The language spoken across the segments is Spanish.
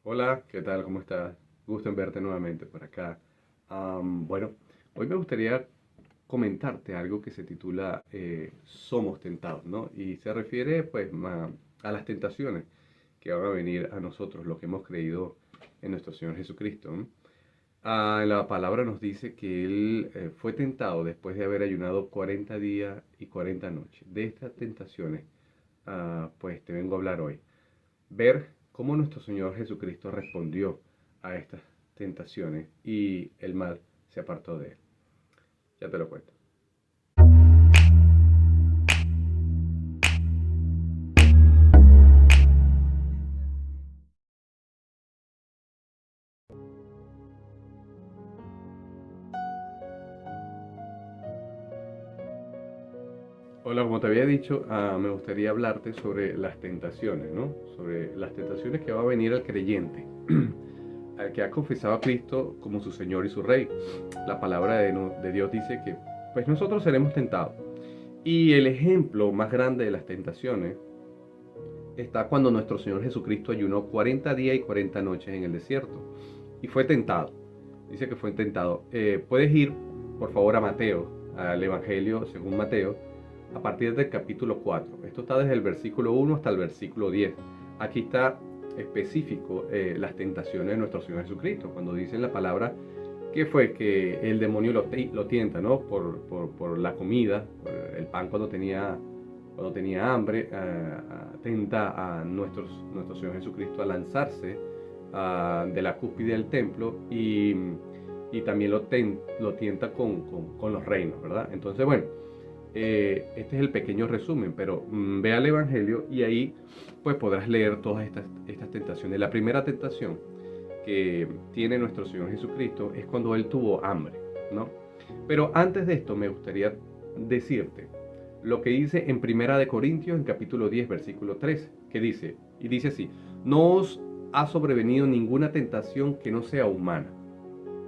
Hola, ¿qué tal? ¿Cómo estás? Gusto en verte nuevamente por acá. Bueno, hoy me gustaría comentarte algo que se titula Somos tentados, ¿no? Y se refiere pues a las tentaciones que van a venir a nosotros, los que hemos creído en nuestro Señor Jesucristo, ¿no? La palabra nos dice que Él fue tentado después de haber ayunado 40 días y 40 noches. De estas tentaciones, pues te vengo a hablar hoy. Ver cómo nuestro Señor Jesucristo respondió a estas tentaciones y el mal se apartó de él. Ya te lo cuento. Hola, como te había dicho, me gustaría hablarte sobre las tentaciones, ¿no? Sobre las tentaciones que va a venir al creyente, al que ha confesado a Cristo como su Señor y su Rey. La palabra de Dios dice que, pues nosotros seremos tentados. Y el ejemplo más grande de las tentaciones está cuando nuestro Señor Jesucristo ayunó 40 días y 40 noches en el desierto y fue tentado. Dice que fue tentado. Puedes ir, por favor, a Mateo, al Evangelio según Mateo, a partir del capítulo 4. Esto está desde el versículo 1 hasta el versículo 10. Aquí está específico las tentaciones de nuestro Señor Jesucristo, cuando dicen la palabra que fue que el demonio lo tienta, ¿no? Por la comida, por el pan cuando tenía hambre, tenta a nuestro Señor Jesucristo a lanzarse de la cúspide del templo y también lo tienta con los reinos, ¿verdad? Entonces, bueno, este es el pequeño resumen, pero ve al Evangelio y ahí pues podrás leer todas estas tentaciones. La primera tentación que tiene nuestro Señor Jesucristo es cuando Él tuvo hambre, ¿no? Pero antes de esto me gustaría decirte lo que dice en Primera de Corintios, en capítulo 10, versículo 13, que dice, y dice así: no os ha sobrevenido ninguna tentación que no sea humana,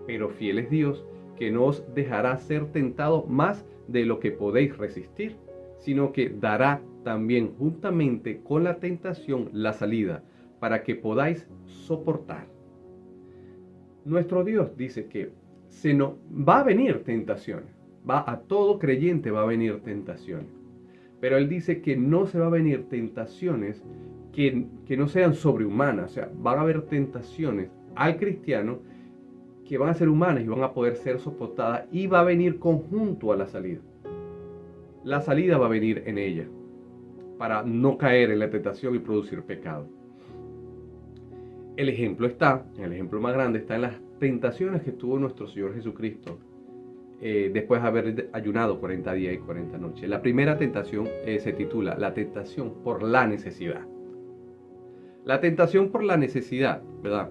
pero fiel es Dios, que no os dejará ser tentado más de lo que podéis resistir, sino que dará también juntamente con la tentación la salida, para que podáis soportar. Nuestro Dios dice que se nos va a venir tentaciones, a todo creyente va a venir tentaciones, pero Él dice que no se va a venir tentaciones que no sean sobrehumanas, o sea, van a haber tentaciones al cristiano que van a ser humanas y van a poder ser soportadas y va a venir conjunto a la salida. La salida va a venir en ella para no caer en la tentación y producir pecado. El ejemplo más grande está en las tentaciones que tuvo nuestro Señor Jesucristo después de haber ayunado 40 días y 40 noches. La primera tentación se titula La tentación por la necesidad. La tentación por la necesidad, ¿verdad?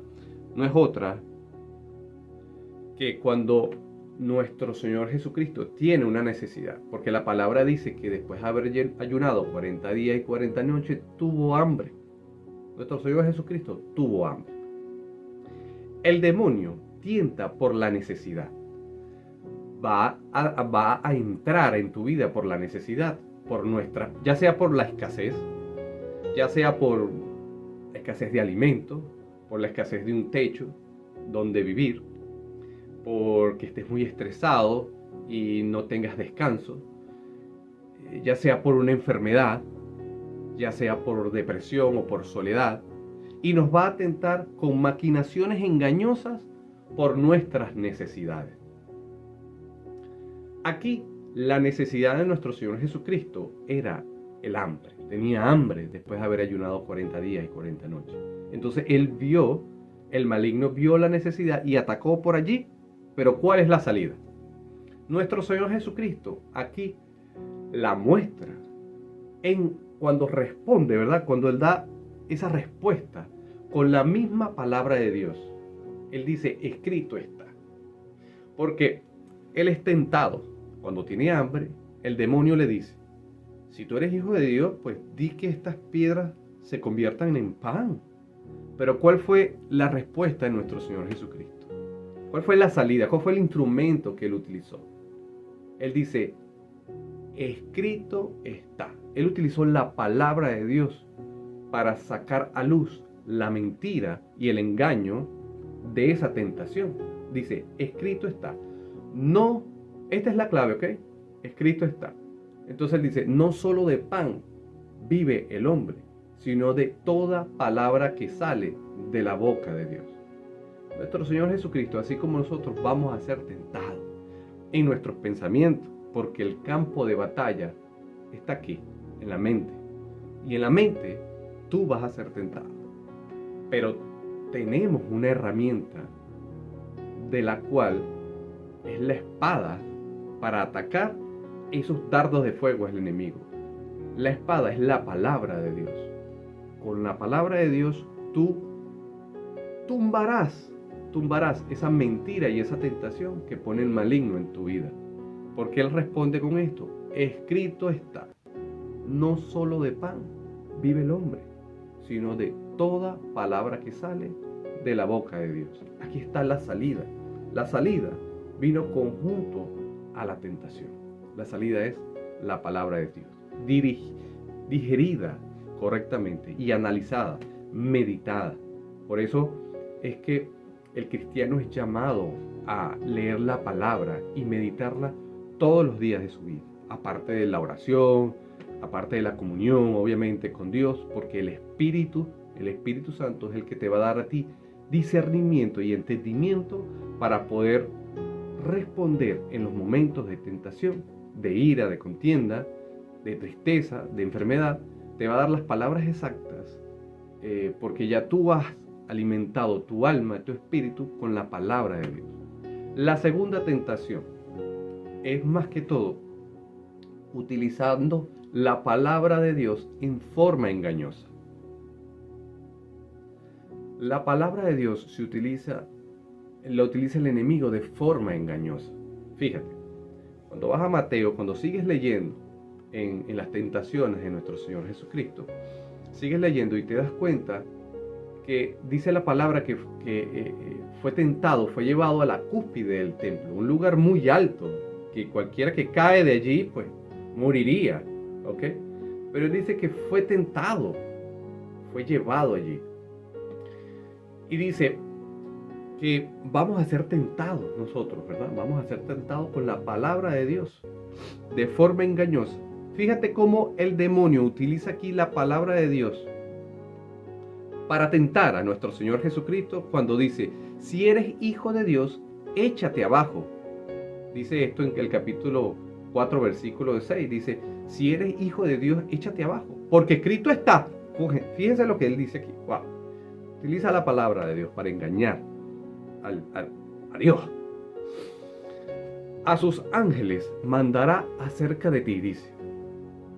No es otra que cuando nuestro Señor Jesucristo tiene una necesidad, porque la palabra dice que después de haber ayunado 40 días y 40 noches, tuvo hambre. Nuestro Señor Jesucristo tuvo hambre. El demonio tienta por la necesidad. Va a entrar en tu vida por la necesidad, ya sea por la escasez, ya sea por escasez de alimento, por la escasez de un techo donde vivir, porque estés muy estresado y no tengas descanso, ya sea por una enfermedad, ya sea por depresión o por soledad, y nos va a tentar con maquinaciones engañosas por nuestras necesidades. Aquí la necesidad de nuestro Señor Jesucristo era el hambre. Tenía hambre después de haber ayunado 40 días y 40 noches. Entonces el maligno vio la necesidad y atacó por allí. Pero ¿cuál es la salida? Nuestro Señor Jesucristo aquí la muestra cuando responde, ¿verdad? Cuando Él da esa respuesta con la misma palabra de Dios. Él dice, escrito está. Porque Él es tentado. Cuando tiene hambre, el demonio le dice, si tú eres hijo de Dios, pues di que estas piedras se conviertan en pan. Pero ¿cuál fue la respuesta de nuestro Señor Jesucristo? ¿Cuál fue la salida? ¿Cuál fue el instrumento que Él utilizó? Él dice, escrito está. Él utilizó la palabra de Dios para sacar a luz la mentira y el engaño de esa tentación. Dice, escrito está. No, esta es la clave, ¿ok? Escrito está. Entonces él dice, no solo de pan vive el hombre, sino de toda palabra que sale de la boca de Dios. Nuestro Señor Jesucristo, así como nosotros, vamos a ser tentados en nuestros pensamientos, porque el campo de batalla está aquí, en la mente. Y en la mente tú vas a ser tentado. Pero tenemos una herramienta de la cual es la espada para atacar esos dardos de fuego al enemigo. La espada es la palabra de Dios. Con la palabra de Dios tú tumbarás esa mentira y esa tentación que pone el maligno en tu vida. Porque Él responde con esto, escrito está, no solo de pan vive el hombre, sino de toda palabra que sale de la boca de Dios. Aquí está la salida. La salida vino conjunto a la tentación. La salida es la palabra de Dios, digerida correctamente y analizada, meditada. Por eso es que el cristiano es llamado a leer la palabra y meditarla todos los días de su vida, aparte de la oración, aparte de la comunión, obviamente, con Dios, porque el Espíritu Santo es el que te va a dar a ti discernimiento y entendimiento para poder responder en los momentos de tentación, de ira, de contienda, de tristeza, de enfermedad. Te va a dar las palabras exactas, porque ya tú has alimentado tu alma, tu espíritu con la palabra de Dios. La segunda tentación es más que todo utilizando la palabra de Dios en forma engañosa. La palabra de Dios la utiliza el enemigo de forma engañosa. Fíjate, cuando vas a Mateo, cuando sigues leyendo en las tentaciones de nuestro Señor Jesucristo, sigues leyendo y te das cuenta que dice la palabra que fue tentado, fue llevado a la cúspide del templo, un lugar muy alto, que cualquiera que cae de allí, pues, moriría, ¿ok? Pero él dice que fue tentado, fue llevado allí. Y dice que vamos a ser tentados nosotros, ¿verdad? Vamos a ser tentados con la palabra de Dios, de forma engañosa. Fíjate cómo el demonio utiliza aquí la palabra de Dios para tentar a nuestro Señor Jesucristo cuando dice, si eres hijo de Dios, échate abajo. Dice esto en el capítulo 4, versículo 6. Dice, si eres hijo de Dios, échate abajo. Porque escrito está. Fíjense lo que él dice aquí. Wow. Utiliza la palabra de Dios para engañar a Dios. A sus ángeles mandará acerca de ti, dice.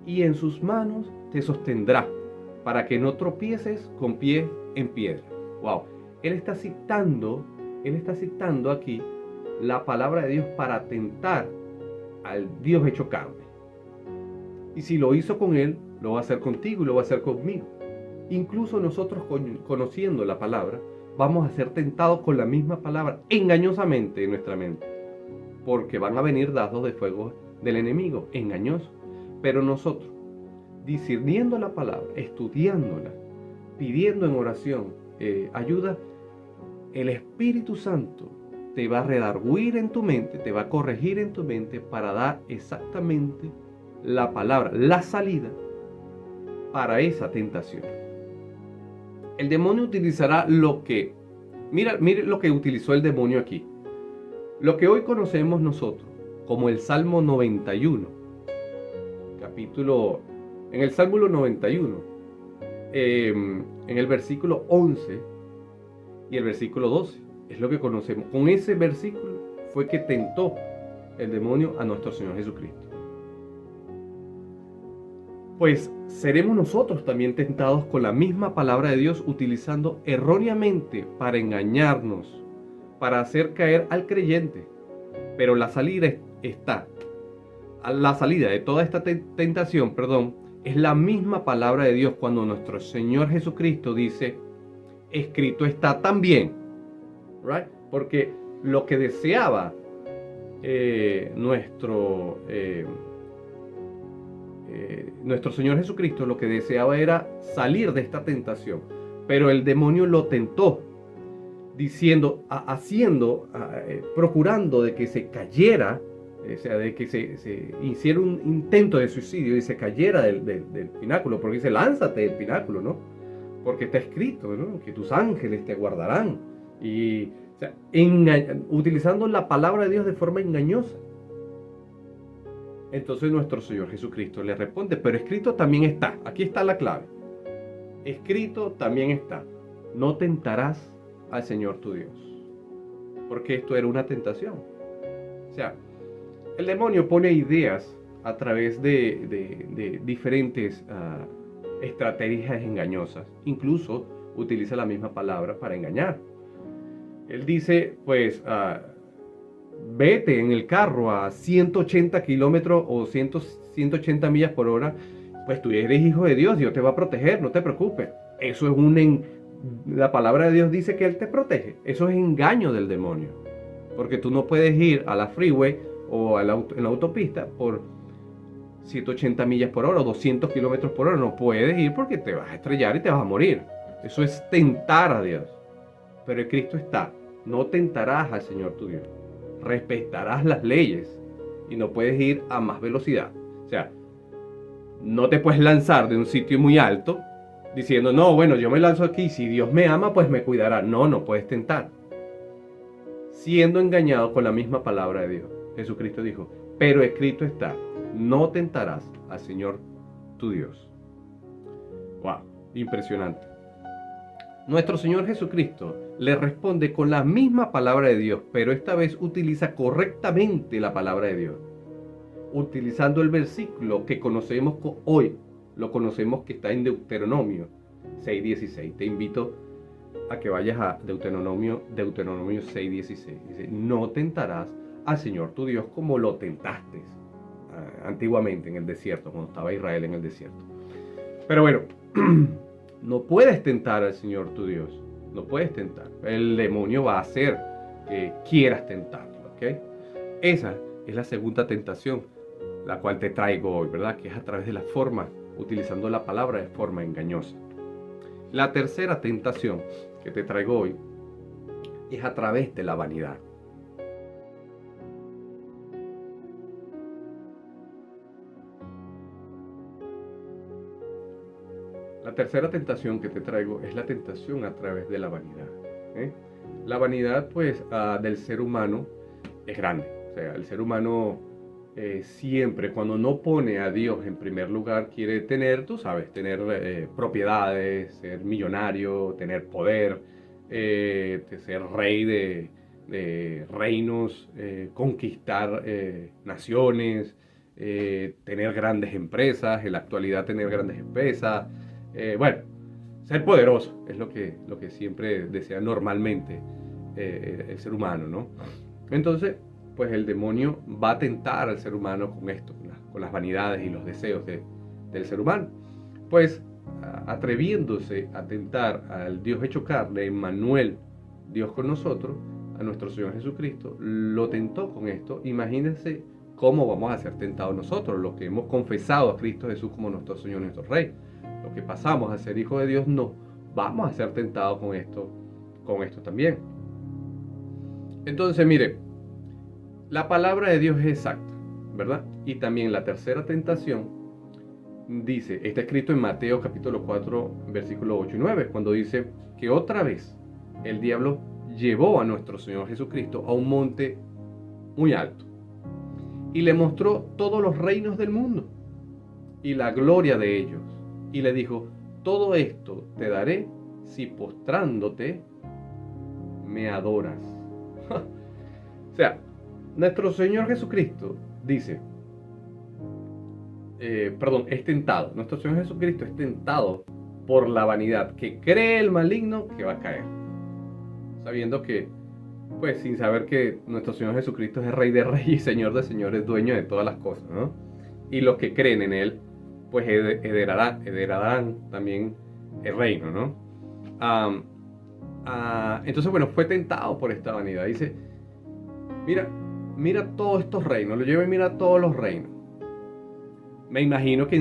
Y en sus manos te sostendrá, para que no tropieces con pie en piedra. Wow. Él está citando aquí la palabra de Dios para tentar al Dios hecho carne. Y si lo hizo con él, lo va a hacer contigo y lo va a hacer conmigo. Incluso nosotros, conociendo la palabra, vamos a ser tentados con la misma palabra engañosamente en nuestra mente, porque van a venir dardos de fuego del enemigo engañoso. Pero nosotros, discerniendo la palabra, estudiándola, pidiendo en oración ayuda, el Espíritu Santo te va a redarguir en tu mente, te va a corregir en tu mente para dar exactamente la palabra, la salida para esa tentación. El demonio utilizará mire lo que utilizó el demonio aquí. Lo que hoy conocemos nosotros como el Salmo 91, en el Salmo 91, en el versículo 11 y el versículo 12, es lo que conocemos. Con ese versículo fue que tentó el demonio a nuestro Señor Jesucristo. Pues seremos nosotros también tentados con la misma palabra de Dios, utilizando erróneamente para engañarnos, para hacer caer al creyente. Pero la salida de toda esta tentación, es la misma palabra de Dios cuando nuestro Señor Jesucristo dice, escrito está también, right? Porque lo que deseaba nuestro Señor Jesucristo, lo que deseaba era salir de esta tentación, Pero el demonio lo tentó, diciendo, procurando de que se cayera, o sea, de que se hiciera un intento de suicidio y se cayera del pináculo, porque dice, lánzate del pináculo, ¿no? Porque está escrito, ¿no? Que tus ángeles te guardarán. Y, o sea, utilizando la palabra de Dios de forma engañosa. Entonces nuestro Señor Jesucristo le responde, pero escrito también está, aquí está la clave. Escrito también está, no tentarás al Señor tu Dios. Porque esto era una tentación. O sea, el demonio pone ideas a través de diferentes estrategias engañosas. Incluso utiliza la misma palabra para engañar. Él dice, pues, vete en el carro a 180 kilómetros o 180 millas por hora, pues tú eres hijo de Dios, Dios te va a proteger, no te preocupes. Eso es la palabra de Dios dice que Él te protege. Eso es engaño del demonio. Porque tú no puedes ir a la freeway o en la autopista por 180 millas por hora o 200 kilómetros por hora. No puedes ir porque te vas a estrellar y te vas a morir. Eso es tentar a Dios. Pero en Cristo está, no tentarás al Señor tu Dios. Respetarás las leyes y no puedes ir a más velocidad. O sea, no te puedes lanzar de un sitio muy alto diciendo, no, bueno, yo me lanzo aquí, si Dios me ama, pues me cuidará. No, no puedes tentar. Siendo engañado con la misma palabra de Dios. Jesucristo dijo, pero escrito está, no tentarás al Señor tu Dios. Wow, impresionante. Nuestro Señor Jesucristo le responde con la misma palabra de Dios, pero esta vez utiliza correctamente la palabra de Dios. Utilizando el versículo que conocemos hoy, lo conocemos que está en Deuteronomio 6:16. Te invito a que vayas a Deuteronomio 6:16. Dice, no tentarás al Señor tu Dios como lo tentaste antiguamente en el desierto, cuando estaba Israel en el desierto. Pero bueno, no puedes tentar al Señor tu Dios. No puedes tentar. El demonio va a hacer que quieras tentarlo, ¿ok? Esa es la segunda tentación, la cual te traigo hoy, ¿verdad? Que es a través de la forma, utilizando la palabra de forma engañosa. La tercera tentación que te traigo hoy es a través de la vanidad. La tercera tentación que te traigo es la tentación a través de la vanidad. La vanidad, pues, del ser humano es grande. O sea, el ser humano siempre, cuando no pone a Dios en primer lugar, quiere tener, tú sabes, tener propiedades, ser millonario, tener poder, ser rey de reinos, conquistar naciones, tener grandes empresas, en la actualidad tener grandes empresas. Bueno, ser poderoso es lo que siempre desea normalmente el ser humano, ¿no? Entonces, pues el demonio va a tentar al ser humano con esto, con las vanidades y los deseos del ser humano. Pues atreviéndose a tentar al Dios hecho carne, Emmanuel, Dios con nosotros, a nuestro Señor Jesucristo, lo tentó con esto. Imagínense cómo vamos a ser tentados nosotros, los que hemos confesado a Cristo Jesús como nuestro Señor y nuestro Rey. Los que pasamos a ser hijos de Dios, no vamos a ser tentados con esto también. Entonces, mire, la palabra de Dios es exacta, ¿verdad? Y también la tercera tentación dice, está escrito en Mateo capítulo 4, versículos 8 y 9, cuando dice que otra vez el diablo llevó a nuestro Señor Jesucristo a un monte muy alto y le mostró todos los reinos del mundo y la gloria de ellos. Y le dijo, todo esto te daré si postrándote me adoras. O sea, nuestro Señor Jesucristo dice, es tentado. Nuestro Señor Jesucristo es tentado por la vanidad que cree el maligno que va a caer. Sabiendo que, pues sin saber que nuestro Señor Jesucristo es el Rey de Reyes y Señor de Señores, dueño de todas las cosas, ¿no? Y los que creen en Él, pues heredarán también el reino, ¿no? Entonces, bueno, fue tentado por esta vanidad. Dice, mira todos estos reinos, lo llevo y mira todos los reinos. me imagino que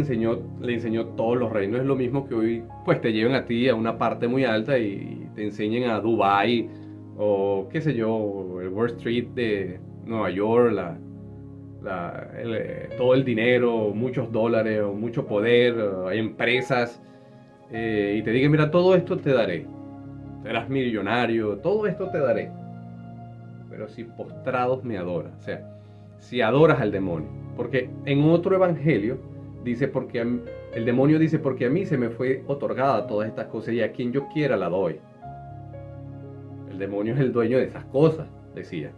le enseñó todos los reinos. Es lo mismo que hoy pues te lleven a ti a una parte muy alta y te enseñen a Dubai o qué sé yo, el Wall Street de Nueva York, todo el dinero, muchos dólares o mucho poder, hay empresas y te digan, mira, todo esto te daré, serás millonario, todo esto te daré, pero si postrados me adoras, o sea, si adoras al demonio, porque en otro evangelio dice, el demonio dice, porque a mí se me fue otorgada todas estas cosas y a quien yo quiera la doy. El demonio es el dueño de esas cosas, decía.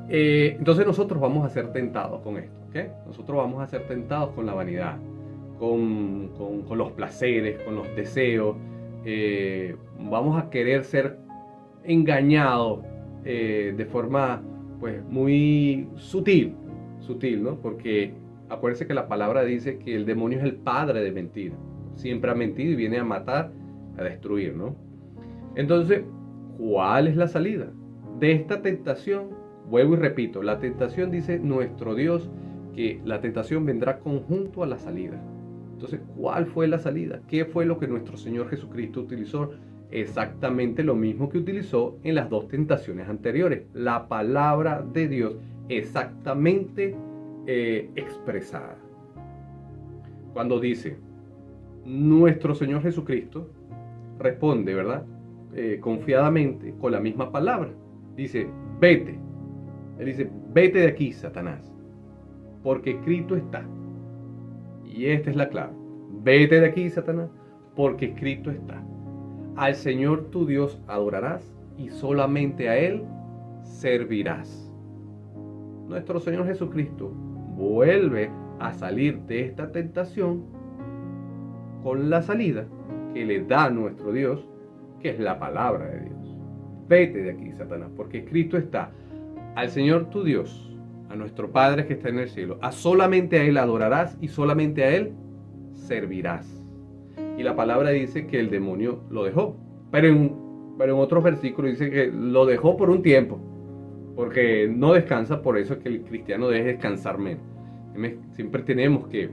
Entonces nosotros vamos a ser tentados con esto, ¿ok? Nosotros vamos a ser tentados con la vanidad, con los placeres, con los deseos. Vamos a querer ser engañados de forma pues muy sutil, ¿no? Porque acuérdense que la palabra dice que el demonio es el padre de mentira. Siempre ha mentido y viene a matar, a destruir, ¿no? Entonces, ¿cuál es la salida de esta tentación? Vuelvo y repito, la tentación, dice nuestro Dios, que la tentación vendrá conjunto a la salida. Entonces, ¿cuál fue la salida? ¿Qué fue lo que nuestro Señor Jesucristo utilizó? Exactamente lo mismo que utilizó en las dos tentaciones anteriores. La palabra de Dios exactamente expresada. Cuando dice, nuestro Señor Jesucristo responde, ¿verdad? Confiadamente con la misma palabra. Dice, vete. Él dice, vete de aquí, Satanás, porque escrito está. Y esta es la clave. Vete de aquí, Satanás, porque escrito está. Al Señor tu Dios adorarás y solamente a Él servirás. Nuestro Señor Jesucristo vuelve a salir de esta tentación con la salida que le da nuestro Dios, que es la palabra de Dios. Vete de aquí, Satanás, porque escrito está, al Señor tu Dios, a nuestro Padre que está en el cielo, solamente a Él adorarás y solamente a Él servirás. Y la palabra dice que el demonio lo dejó, pero en otros versículos dice que lo dejó por un tiempo, porque no descansa. Por eso es que el cristiano debe descansar menos. Siempre tenemos que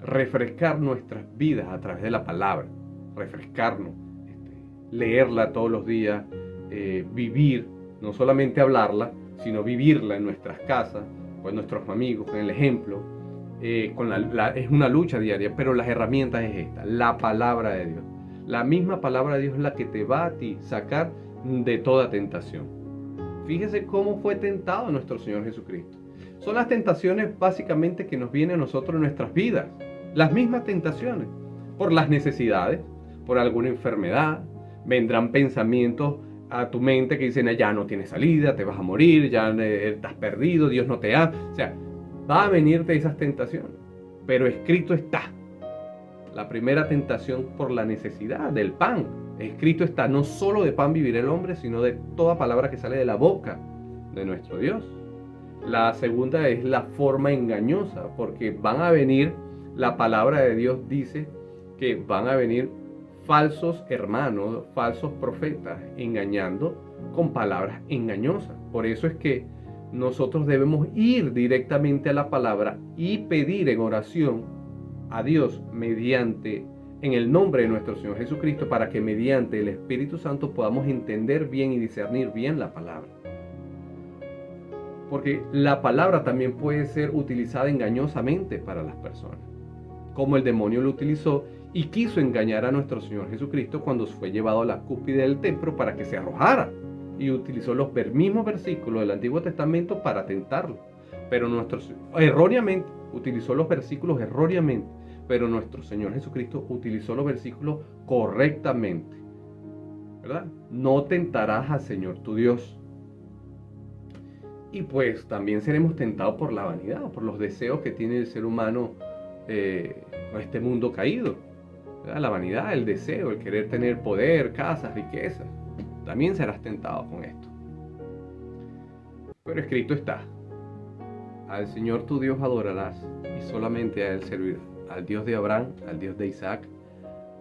refrescar nuestras vidas a través de la palabra, refrescarnos, leerla todos los días, vivir, no solamente hablarla, sino vivirla en nuestras casas, con nuestros amigos, con el ejemplo. Es una lucha diaria, pero las herramientas es esta, la palabra de Dios. La misma palabra de Dios es la que te va a ti sacar de toda tentación. Fíjese cómo fue tentado nuestro Señor Jesucristo. Son las tentaciones básicamente que nos vienen a nosotros en nuestras vidas. Las mismas tentaciones. Por las necesidades, por alguna enfermedad, vendrán pensamientos a tu mente que dicen, ya no tienes salida, te vas a morir, ya estás perdido, Dios no te ama. O sea, va a venirte esas tentaciones, pero escrito está. La primera tentación por la necesidad del pan. Escrito está, no solo de pan vivirá el hombre, sino de toda palabra que sale de la boca de nuestro Dios. La segunda es la forma engañosa, porque van a venir, la palabra de Dios dice que van a venir falsos hermanos, falsos profetas, engañando con palabras engañosas. Por eso es que nosotros debemos ir directamente a la palabra y pedir en oración a Dios en el nombre de nuestro Señor Jesucristo, para que mediante el Espíritu Santo podamos entender bien y discernir bien la palabra. Porque la palabra también puede ser utilizada engañosamente para las personas, como el demonio lo utilizó y quiso engañar a nuestro Señor Jesucristo cuando fue llevado a la cúspide del templo para que se arrojara, y utilizó los mismos versículos del Antiguo Testamento para tentarlo, pero erróneamente utilizó los versículos erróneamente, pero nuestro Señor Jesucristo utilizó los versículos correctamente, ¿verdad? No tentarás al Señor tu Dios. Y pues también seremos tentados por la vanidad, por los deseos que tiene el ser humano con este mundo caído, ¿verdad? La vanidad, el deseo, el querer tener poder, casas, riquezas. También serás tentado con esto. Pero escrito está, al Señor tu Dios adorarás y solamente a Él servirás. Al Dios de Abraham, al Dios de Isaac,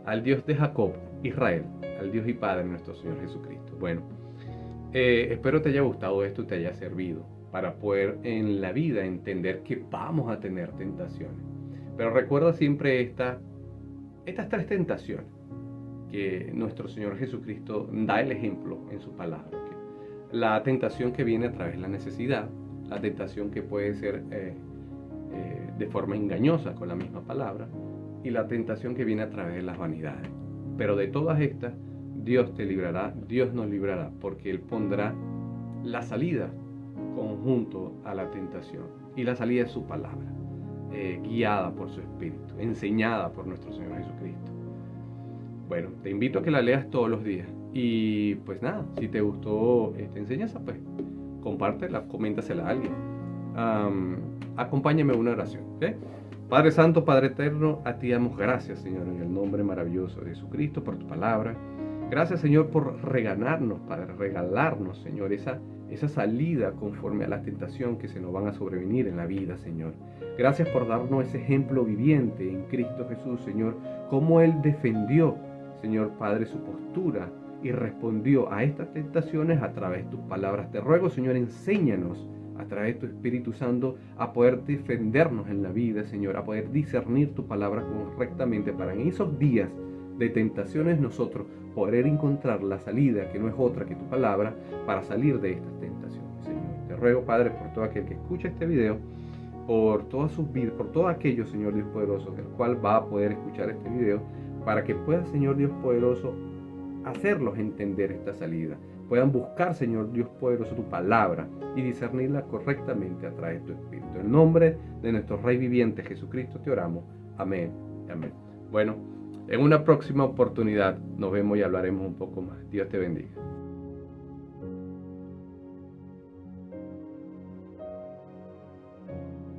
al Dios de Jacob, Israel, al Dios y Padre nuestro Señor Jesucristo. Bueno, espero te haya gustado esto y te haya servido para poder en la vida entender que vamos a tener tentaciones. Pero recuerda siempre estas tres tentaciones que nuestro Señor Jesucristo da el ejemplo en su palabra. La tentación que viene a través de la necesidad, la tentación que puede ser de forma engañosa con la misma palabra, y la tentación que viene a través de las vanidades. Pero de todas estas, Dios te librará, Dios nos librará, porque Él pondrá la salida conjunto a la tentación. Y la salida es su palabra, guiada por su Espíritu, enseñada por nuestro Señor Jesucristo. Bueno, te invito a que la leas todos los días. Y pues nada, si te gustó esta enseñanza, pues compártela, coméntasela a alguien. Acompáñame a una oración, ¿ok? Padre Santo, Padre Eterno, a ti damos gracias, Señor, en el nombre maravilloso de Jesucristo, por tu palabra. Gracias, Señor, por regalarnos, Padre, regalarnos, Señor, esa salida conforme a la tentación que se nos van a sobrevenir en la vida, Señor. Gracias por darnos ese ejemplo viviente en Cristo Jesús, Señor, cómo Él defendió, Señor Padre, su postura y respondió a estas tentaciones a través de tus palabras. Te ruego, Señor, enséñanos a través de tu Espíritu Santo a poder defendernos en la vida, Señor, a poder discernir tu palabra correctamente para en esos días de tentaciones nosotros poder encontrar la salida que no es otra que tu palabra para salir de estas tentaciones, Señor. Te ruego, Padre, por todo aquel que escucha este video, por todas sus vidas, por todo aquello, Señor Dios poderoso, el cual va a poder escuchar este video, para que pueda, Señor Dios poderoso, hacerlos entender esta salida. Puedan buscar, Señor Dios poderoso, tu palabra y discernirla correctamente a través de tu Espíritu. En el nombre de nuestro Rey viviente Jesucristo te oramos. Amén. Amén. Bueno, en una próxima oportunidad nos vemos y hablaremos un poco más. Dios te bendiga.